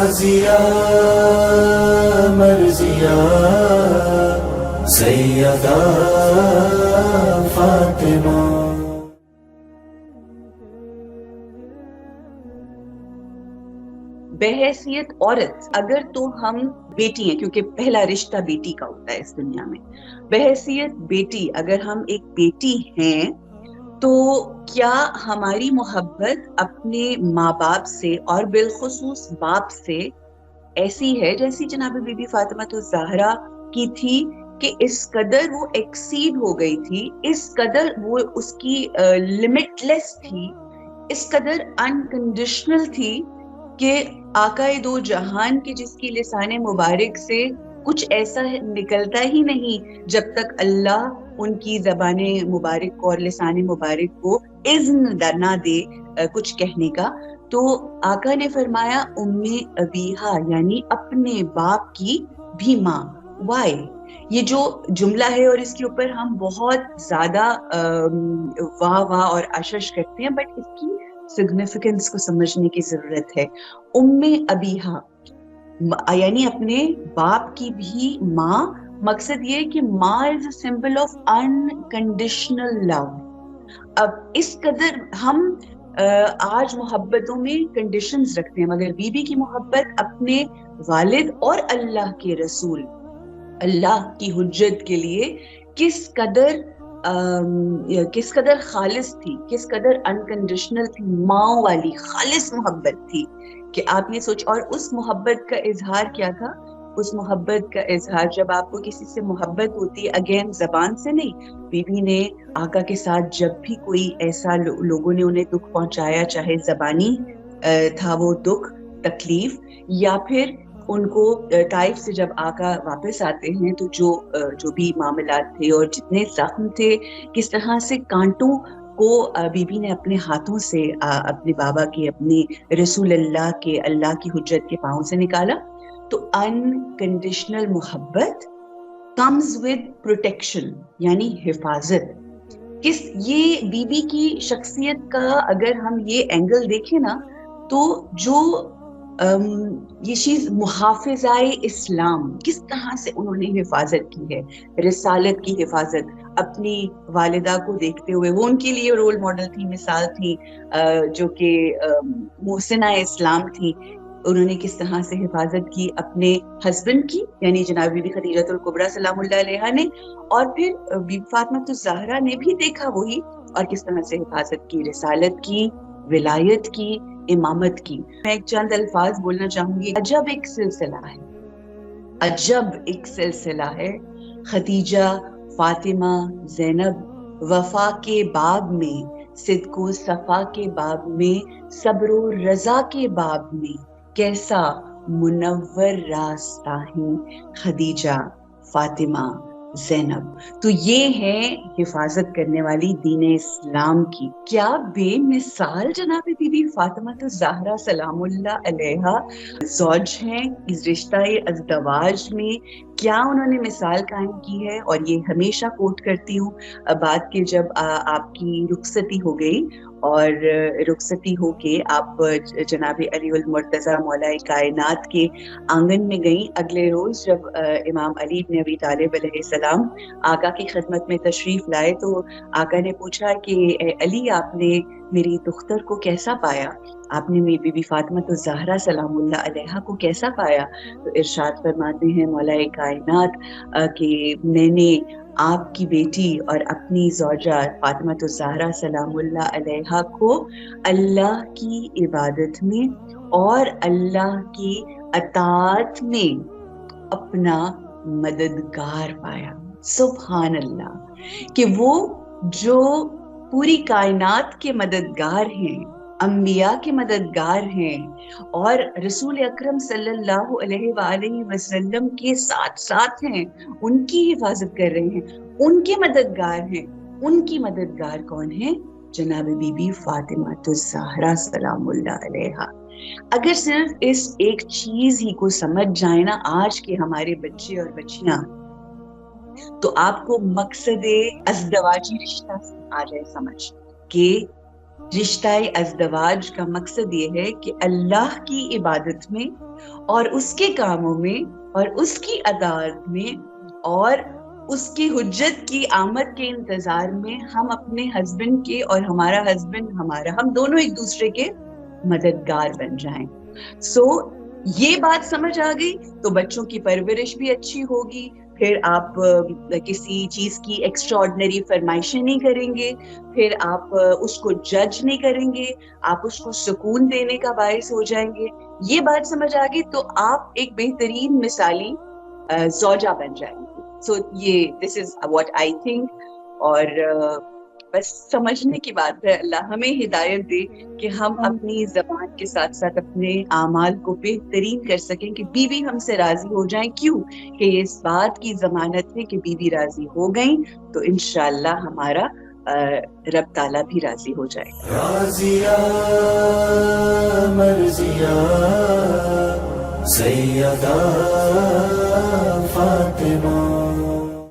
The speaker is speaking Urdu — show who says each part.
Speaker 1: غازیہ مرضیہ سیدہ فاطمہ.
Speaker 2: بحیثیت عورت اگر تو ہم بیٹی ہیں، کیونکہ پہلا رشتہ بیٹی کا ہوتا ہے اس دنیا میں، بحیثیت بیٹی اگر ہم ایک بیٹی ہیں تو کیا ہماری محبت اپنے ماں باپ سے اور بالخصوص باپ سے ایسی ہے جیسی جناب بی بی فاطمہ الزہرا کی تھی کہ اس قدر وہ ایکسیڈ ہو گئی تھی، اس قدر وہ اس کی لمٹ لیس تھی، اس قدر انکنڈیشنل تھی کہ آقائے دو جہان کی جس کی لسان مبارک سے کچھ ایسا نکلتا ہی نہیں جب تک اللہ ان کی زبان مبارک کو اور لسان مبارک کو اذن نہ دے کچھ کہنے کا. تو آقا نے فرمایا ام ابیہا، یعنی اپنے باپ کی بھی ماں. وائی؟ یہ جو جملہ ہے اور اس کے اوپر ہم بہت زیادہ واہ واہ اور اشش کرتے ہیں، بٹ اس کی سگنیفیکنس کو سمجھنے کی ضرورت ہے. ام ابیہا یعنی اپنے باپ کی بھی ماں. مقصد یہ کہ ماں از اے سمبل آف انکنڈیشنل لو. اب اس قدر ہم آج محبتوں میں کنڈیشنز رکھتے ہیں، مگر بی بی کی محبت اپنے والد اور اللہ کے رسول، اللہ کی حجت کے لیے کس قدر خالص تھی، کس قدر انکنڈیشنل تھی، ماں والی خالص محبت تھی کہ آپ نے سوچ. اور اس محبت کا اظہار کیا تھا؟ اس محبت کا اظہار جب آپ کو کسی سے محبت ہوتی ہے، اگین زبان سے نہیں، بی بی نے آقا کے ساتھ جب بھی کوئی ایسا لوگوں نے انہیں دکھ پہنچایا، چاہے زبانی تھا وہ دکھ تکلیف، یا پھر ان کو طائف سے جب آقا واپس آتے ہیں تو جو بھی معاملات تھے اور جتنے زخم تھے، کس طرح سے کانٹوں کو بی بی نے اپنے ہاتھوں سے اپنے بابا کے، اپنے رسول اللہ کے، اللہ کی حجت کے پاؤں سے نکالا. تو انکنڈیشنل محبت کمز ود پروٹیکشن، یعنی حفاظت. یہ بی بی کی شخصیت کا اگر ہم یہ اینگل دیکھیں نا، تو جو یہ چیز محافظائے اسلام، کس طرح سے انہوں نے حفاظت کی ہے، رسالت کی حفاظت، اپنی والدہ کو دیکھتے ہوئے وہ ان کے لیے رول ماڈل تھی، مثال تھی، جو کہ محسنہ اسلام تھی. انہوں نے کس طرح سے حفاظت کی اپنے ہسبینڈ کی، یعنی جناب بی بی خدیجہ الکبریٰ سلام اللہ علیہا نے، اور پھر بی بی فاطمہ الزہرا نے بھی دیکھا وہی، اور کس طرح سے حفاظت کی، رسالت کی، ولایت کی، امامت کی. میں ایک چند الفاظ بولنا چاہوں گی. عجب ایک سلسلہ ہے، عجب ایک سلسلہ ہے. خدیجہ، فاطمہ، زینب، وفا کے باب میں، صدق و صفا کے باب میں، صبر و رضا کے باب میں، کیسا منور راستہ ہیں خدیجہ، فاطمہ، زینب. تو یہ ہے حفاظت کرنے والی دین اسلام کی. کیا بے مثال جناب بی بی فاطمہ الزہرا سلام اللہ علیہا زوج ہیں اس رشتہ ازدواج میں. کیا انہوں نے مثال قائم کی ہے. اور یہ ہمیشہ کوٹ کرتی ہوں بات کہ جب آپ کی رخصتی ہو گئی اور رخصتی ہو کے آپ جناب علی المرتضیٰ مولا کائنات کے آنگن میں گئیں، اگلے روز جب امام علی بن ابی طالب علیہ السلام آقا کی خدمت میں تشریف لائے تو آقا نے پوچھا کہ اے علی، آپ نے میری دختر کو کیسا پایا؟ آپ نے میری بی بی فاطمہ الزہرا سلام اللہ علیہا کو کیسا پایا؟ تو ارشاد فرماتے ہیں مولا کائنات کہ میں نے آپ کی بیٹی اور اپنی زوجہ فاطمہ الزہرا سلام اللہ علیہا کو اللہ کی عبادت میں اور اللہ کی اطاعت میں اپنا مددگار پایا. سبحان اللہ، کہ وہ جو پوری کائنات کے مددگار ہیں، انبیاء کے مددگار ہیں، اور رسول اکرم صلی اللہ علیہ وآلہ وسلم کے ساتھ ساتھ ہیں، ان کی حفاظت کر رہے ہیں، ان کے مددگار ہیں. ان کی مددگار کون ہیں؟ جناب بی بی فاطمہ الزہرا سلام اللہ علیہا. اگر صرف اس ایک چیز ہی کو سمجھ جائیں نا آج کے ہمارے بچے اور بچیاں، تو آپ کو مقصد ازدواجی رشتہ آ جائے سمجھ کہ رشتہ ازدواج کا مقصد یہ ہے کہ اللہ کی عبادت میں اور اس کے کاموں میں اور اس کی عدالت میں اور اس کی حجت کی آمد کے انتظار میں ہم اپنے ہسبینڈ کے اور ہمارا ہسبینڈ ہمارا، ہم دونوں ایک دوسرے کے مددگار بن جائیں. سو یہ بات سمجھ آ گئی تو بچوں کی پرورش بھی اچھی ہوگی. پھر آپ کسی چیز کی ایکسٹرا آرڈنری فرمائشیں نہیں کریں گے، پھر آپ اس کو جج نہیں کریں گے، آپ اس کو سکون دینے کا باعث ہو جائیں گے. یہ بات سمجھ آ گئی تو آپ ایک بہترین مثالی زوجہ بن جائیں گے. سو یہ دس از واٹ آئی تھنک. اور بس سمجھنے کی بات ہے. اللہ ہمیں ہدایت دے کہ ہم اپنی زبان کے ساتھ ساتھ اپنے اعمال کو بہترین کر سکیں کہ بیوی ہم سے راضی ہو جائیں. کیوں کہ یہ اس بات کی ضمانت ہے کہ بیوی راضی ہو گئیں تو انشاءاللہ ہمارا رب تعالیٰ بھی راضی ہو جائے گا.
Speaker 1: راضیہ مرضیہ سیدہ فاطمہ